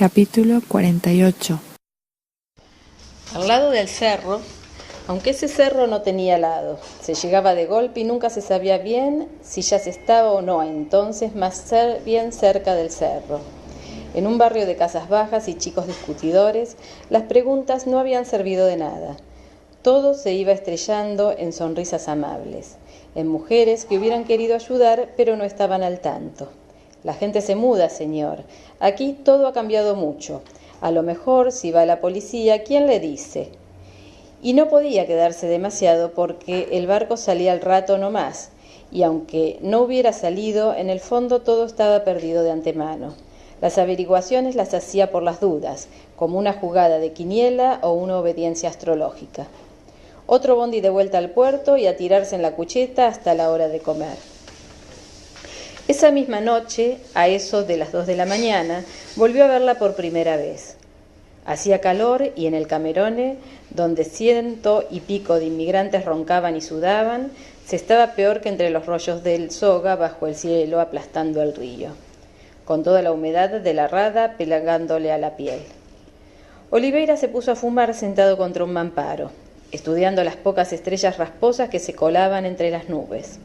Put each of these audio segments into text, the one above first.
Capítulo 48. Al lado del cerro, aunque ese cerro no tenía lado, se llegaba de golpe y nunca se sabía bien si ya se estaba o no entonces bien cerca del cerro. En un barrio de casas bajas y chicos discutidores, las preguntas no habían servido de nada. Todo se iba estrellando en sonrisas amables, en mujeres que hubieran querido ayudar pero no estaban al tanto. La gente se muda, señor. Aquí todo ha cambiado mucho. A lo mejor, si va la policía, ¿quién le dice? Y no podía quedarse demasiado porque el barco salía al rato no más, y aunque no hubiera salido, en el fondo todo estaba perdido de antemano. Las averiguaciones las hacía por las dudas, como una jugada de quiniela o una obediencia astrológica. Otro bondi de vuelta al puerto y a tirarse en la cucheta hasta la hora de comer. Esa misma noche, a eso de las 2 de la mañana, volvió a verla por primera vez. Hacía calor y en el Camerone, donde 100 y pico de inmigrantes roncaban y sudaban, se estaba peor que entre los rollos del soga bajo el cielo aplastando el río, con toda la humedad de la rada pegándole a la piel. Oliveira se puso a fumar sentado contra un mamparo, estudiando las pocas estrellas rasposas que se colaban entre las nubes.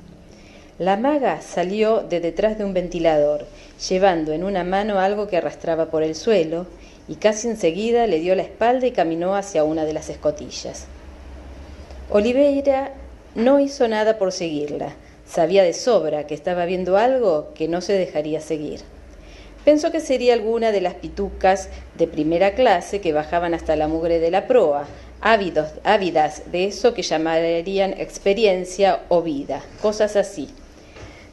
La maga salió de detrás de un ventilador, llevando en una mano algo que arrastraba por el suelo, y casi enseguida le dio la espalda y caminó hacia una de las escotillas. Oliveira no hizo nada por seguirla. Sabía de sobra que estaba viendo algo que no se dejaría seguir. Pensó que sería alguna de las pitucas de primera clase que bajaban hasta la mugre de la proa, ávidas de eso que llamarían experiencia o vida, cosas así.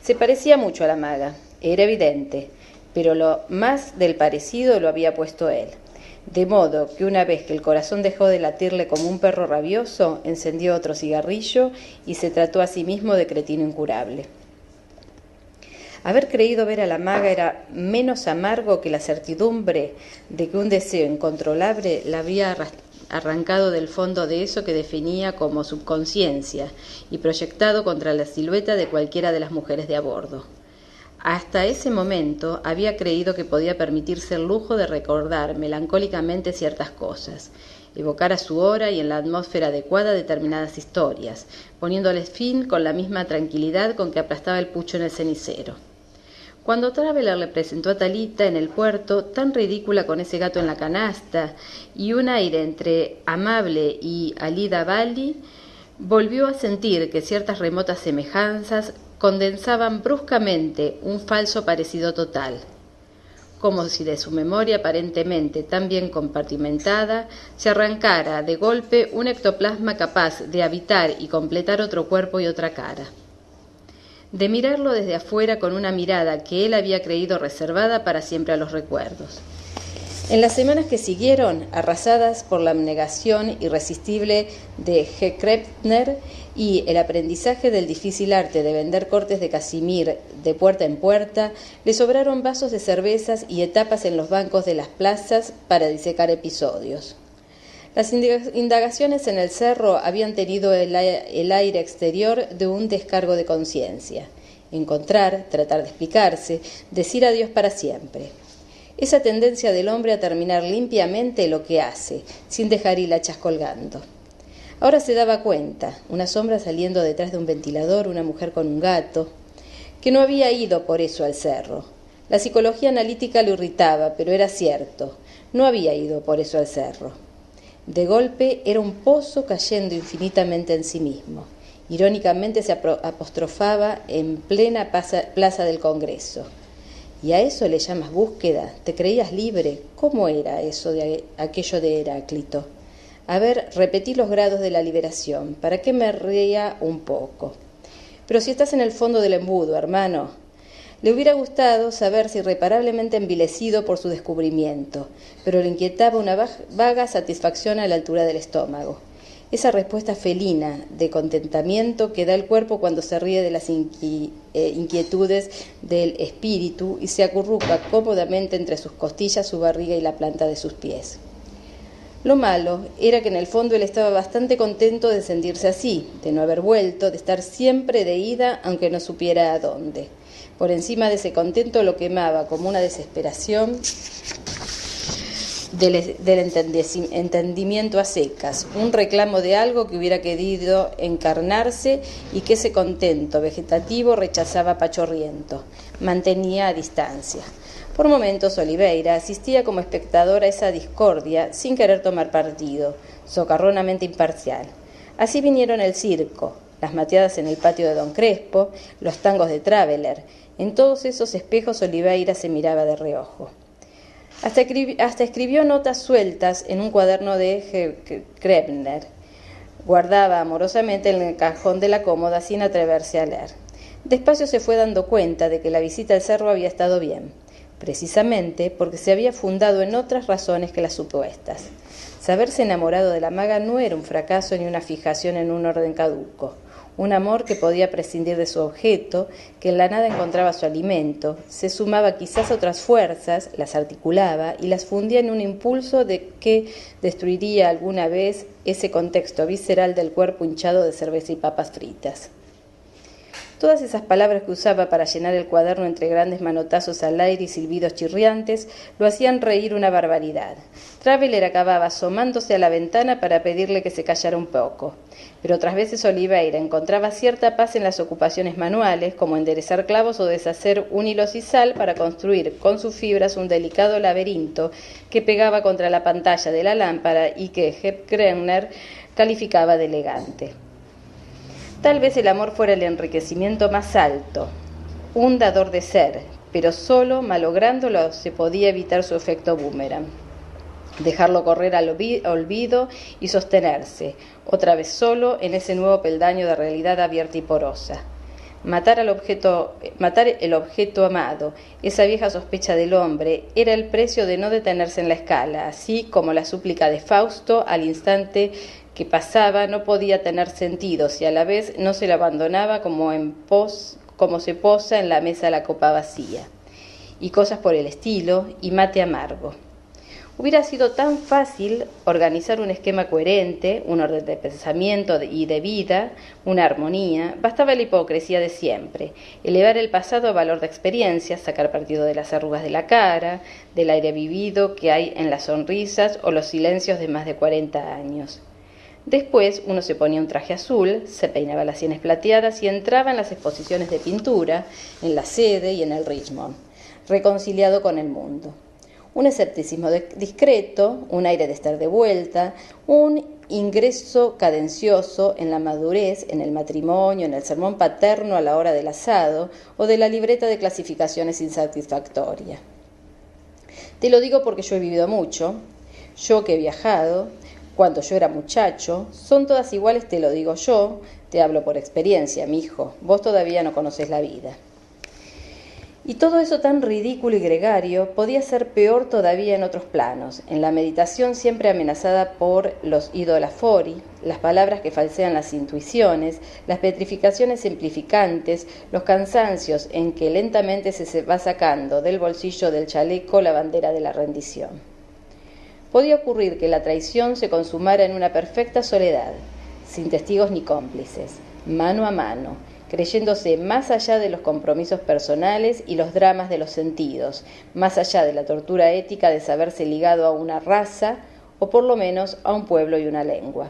Se parecía mucho a la maga, era evidente, pero lo más del parecido lo había puesto él. De modo que una vez que el corazón dejó de latirle como un perro rabioso, encendió otro cigarrillo y se trató a sí mismo de cretino incurable. Haber creído ver a la maga era menos amargo que la certidumbre de que un deseo incontrolable la había arrancado del fondo de eso que definía como subconsciencia y proyectado contra la silueta de cualquiera de las mujeres de a bordo. Hasta ese momento había creído que podía permitirse el lujo de recordar melancólicamente ciertas cosas, evocar a su hora y en la atmósfera adecuada determinadas historias, poniéndoles fin con la misma tranquilidad con que aplastaba el pucho en el cenicero. Cuando Traveler le presentó a Talita en el puerto, tan ridícula con ese gato en la canasta, y un aire entre amable y Alida Bali, volvió a sentir que ciertas remotas semejanzas condensaban bruscamente un falso parecido total, como si de su memoria aparentemente tan bien compartimentada se arrancara de golpe un ectoplasma capaz de habitar y completar otro cuerpo y otra cara, de mirarlo desde afuera con una mirada que él había creído reservada para siempre a los recuerdos. En las semanas que siguieron, arrasadas por la abnegación irresistible de G. Kretner y el aprendizaje del difícil arte de vender cortes de casimir de puerta en puerta, le sobraron vasos de cervezas y etapas en los bancos de las plazas para disecar episodios. Las indagaciones en el cerro habían tenido el aire exterior de un descargo de conciencia. Encontrar, tratar de explicarse, decir adiós para siempre. Esa tendencia del hombre a terminar limpiamente lo que hace, sin dejar hilachas colgando. Ahora se daba cuenta, una sombra saliendo detrás de un ventilador, una mujer con un gato, que no había ido por eso al cerro. La psicología analítica lo irritaba, pero era cierto, no había ido por eso al cerro. De golpe era un pozo cayendo infinitamente en sí mismo. Irónicamente se apostrofaba en plena plaza del Congreso. ¿Y a eso le llamas búsqueda? ¿Te creías libre? ¿Cómo era eso de aquello de Heráclito? A ver, repetí los grados de la liberación, para que me ría un poco. Pero si estás en el fondo del embudo, hermano. Le hubiera gustado saberse irreparablemente envilecido por su descubrimiento, pero le inquietaba una vaga satisfacción a la altura del estómago. Esa respuesta felina de contentamiento que da el cuerpo cuando se ríe de las inquietudes del espíritu y se acurruca cómodamente entre sus costillas, su barriga y la planta de sus pies. Lo malo era que en el fondo él estaba bastante contento de sentirse así, de no haber vuelto, de estar siempre de ida aunque no supiera a dónde. Por encima de ese contento lo quemaba como una desesperación del entendimiento a secas, un reclamo de algo que hubiera querido encarnarse y que ese contento vegetativo rechazaba pachorriento, mantenía a distancia. Por momentos Oliveira asistía como espectador a esa discordia sin querer tomar partido, socarronamente imparcial. Así vinieron el circo, las mateadas en el patio de Don Crespo, los tangos de Traveler. En todos esos espejos Oliveira se miraba de reojo. Hasta escribió notas sueltas en un cuaderno de Krebner. Guardaba amorosamente en el cajón de la cómoda sin atreverse a leer. Despacio se fue dando cuenta de que la visita al cerro había estado bien, precisamente porque se había fundado en otras razones que las supuestas. Saberse enamorado de la maga no era un fracaso ni una fijación en un orden caduco. Un amor que podía prescindir de su objeto, que en la nada encontraba su alimento, se sumaba quizás a otras fuerzas, las articulaba y las fundía en un impulso de que destruiría alguna vez ese contexto visceral del cuerpo hinchado de cerveza y papas fritas. Todas esas palabras que usaba para llenar el cuaderno entre grandes manotazos al aire y silbidos chirriantes lo hacían reír una barbaridad. Traveler acababa asomándose a la ventana para pedirle que se callara un poco. Pero otras veces Oliveira encontraba cierta paz en las ocupaciones manuales, como enderezar clavos o deshacer un hilo sisal para construir con sus fibras un delicado laberinto que pegaba contra la pantalla de la lámpara y que Krebner calificaba de elegante. Tal vez el amor fuera el enriquecimiento más alto, un dador de ser, pero solo malográndolo se podía evitar su efecto boomerang. Dejarlo correr al olvido y sostenerse, otra vez solo, en ese nuevo peldaño de realidad abierta y porosa. Matar el objeto amado, esa vieja sospecha del hombre, era el precio de no detenerse en la escala, así como la súplica de Fausto al instante que pasaba no podía tener sentido si a la vez no se le abandonaba como se posa en la mesa la copa vacía, y cosas por el estilo, y mate amargo. Hubiera sido tan fácil organizar un esquema coherente, un orden de pensamiento y de vida, una armonía. Bastaba la hipocresía de siempre, elevar el pasado a valor de experiencia, sacar partido de las arrugas de la cara, del aire vivido que hay en las sonrisas o los silencios de más de 40 años. Después uno se ponía un traje azul, se peinaba las sienes plateadas y entraba en las exposiciones de pintura, en la sede y en el Richmond, reconciliado con el mundo. Un escepticismo discreto, un aire de estar de vuelta, un ingreso cadencioso en la madurez, en el matrimonio, en el sermón paterno a la hora del asado o de la libreta de clasificaciones insatisfactoria. Te lo digo porque yo he vivido mucho, yo que he viajado, cuando yo era muchacho, son todas iguales, te lo digo yo, te hablo por experiencia, mi hijo, vos todavía no conocés la vida. Y todo eso tan ridículo y gregario podía ser peor todavía en otros planos, en la meditación siempre amenazada por los idolafori, las palabras que falsean las intuiciones, las petrificaciones simplificantes, los cansancios en que lentamente se va sacando del bolsillo del chaleco la bandera de la rendición. Podía ocurrir que la traición se consumara en una perfecta soledad, sin testigos ni cómplices, mano a mano, creyéndose más allá de los compromisos personales y los dramas de los sentidos, más allá de la tortura ética de saberse ligado a una raza o por lo menos a un pueblo y una lengua.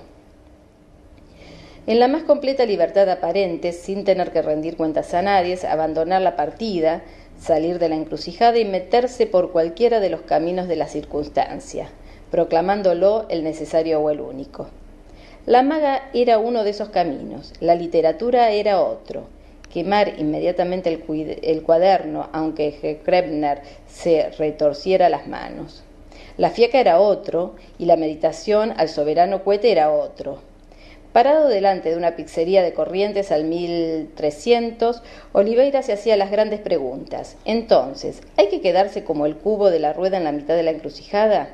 En la más completa libertad aparente, sin tener que rendir cuentas a nadie, abandonar la partida, salir de la encrucijada y meterse por cualquiera de los caminos de la circunstancia, proclamándolo el necesario o el único. La maga era uno de esos caminos, la literatura era otro. Quemar inmediatamente el cuaderno, aunque Krebner se retorciera las manos. La fiaca era otro, y la meditación al soberano cohete era otro. Parado delante de una pizzería de Corrientes al 1300, Oliveira se hacía las grandes preguntas. Entonces, ¿hay que quedarse como el cubo de la rueda en la mitad de la encrucijada?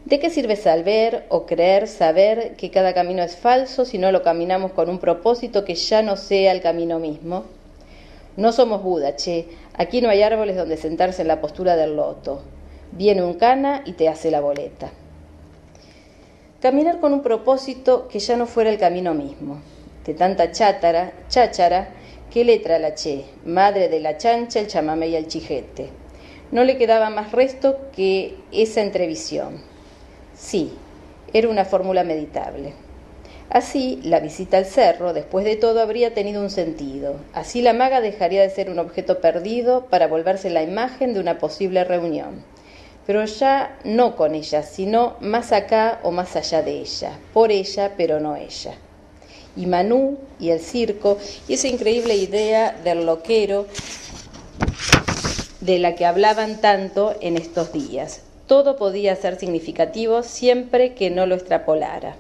¿De qué sirve saber o creer saber que cada camino es falso si no lo caminamos con un propósito que ya no sea el camino mismo? No somos Buda, che. Aquí no hay árboles donde sentarse en la postura del loto. Viene un cana y te hace la boleta. Caminar con un propósito que ya no fuera el camino mismo. De tanta cháchara, ¿qué letra la che? Madre de la chancha, el chamamé y el chijete. No le quedaba más resto que esa entrevisión. Sí, era una fórmula meditable. Así, la visita al cerro, después de todo, habría tenido un sentido. Así la maga dejaría de ser un objeto perdido para volverse la imagen de una posible reunión. Pero ya no con ella, sino más acá o más allá de ella. Por ella, pero no ella. Y Manú, y el circo, y esa increíble idea del loquero de la que hablaban tanto en estos días. Todo podía ser significativo siempre que no lo extrapolara.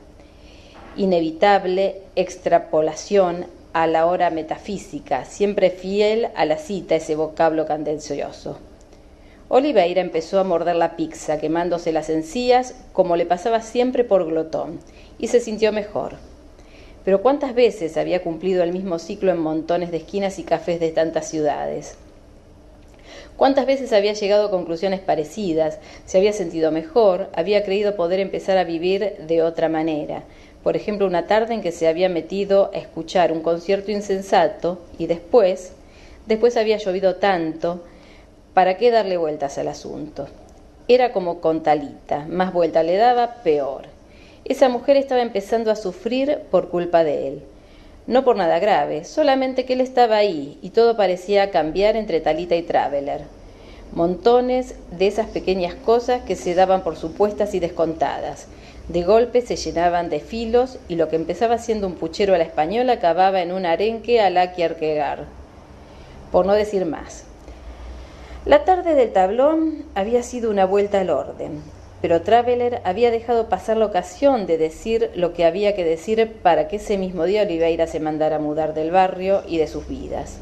Inevitable extrapolación a la hora metafísica, siempre fiel a la cita, ese vocablo candencioso. Oliveira empezó a morder la pizza, quemándose las encías, como le pasaba siempre por glotón, y se sintió mejor. Pero ¿cuántas veces había cumplido el mismo ciclo en montones de esquinas y cafés de tantas ciudades? ¿Cuántas veces había llegado a conclusiones parecidas? Se había sentido mejor, había creído poder empezar a vivir de otra manera. Por ejemplo, una tarde en que se había metido a escuchar un concierto insensato y después había llovido tanto, ¿para qué darle vueltas al asunto? Era como con Talita, más vuelta le daba, peor. Esa mujer estaba empezando a sufrir por culpa de él. No por nada grave, solamente que él estaba ahí y todo parecía cambiar entre Talita y Traveler. Montones de esas pequeñas cosas que se daban por supuestas y descontadas. De golpe se llenaban de filos y lo que empezaba siendo un puchero a la española acababa en un arenque a la Kierkegaard. Por no decir más. La tarde del tablón había sido una vuelta al orden, pero Traveler había dejado pasar la ocasión de decir lo que había que decir para que ese mismo día Oliveira se mandara a mudar del barrio y de sus vidas.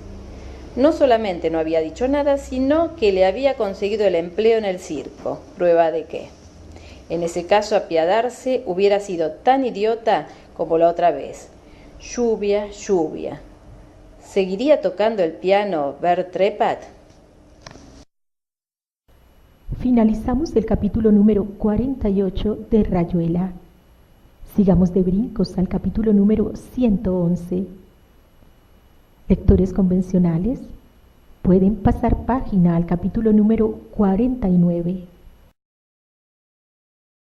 No solamente no había dicho nada, sino que le había conseguido el empleo en el circo, prueba de que, en ese caso, apiadarse hubiera sido tan idiota como la otra vez. Lluvia, lluvia. ¿Seguiría tocando el piano Bert Trepat? Finalizamos el capítulo número 48 de Rayuela. Sigamos de brincos al capítulo número 111. Lectores convencionales pueden pasar página al capítulo número 49.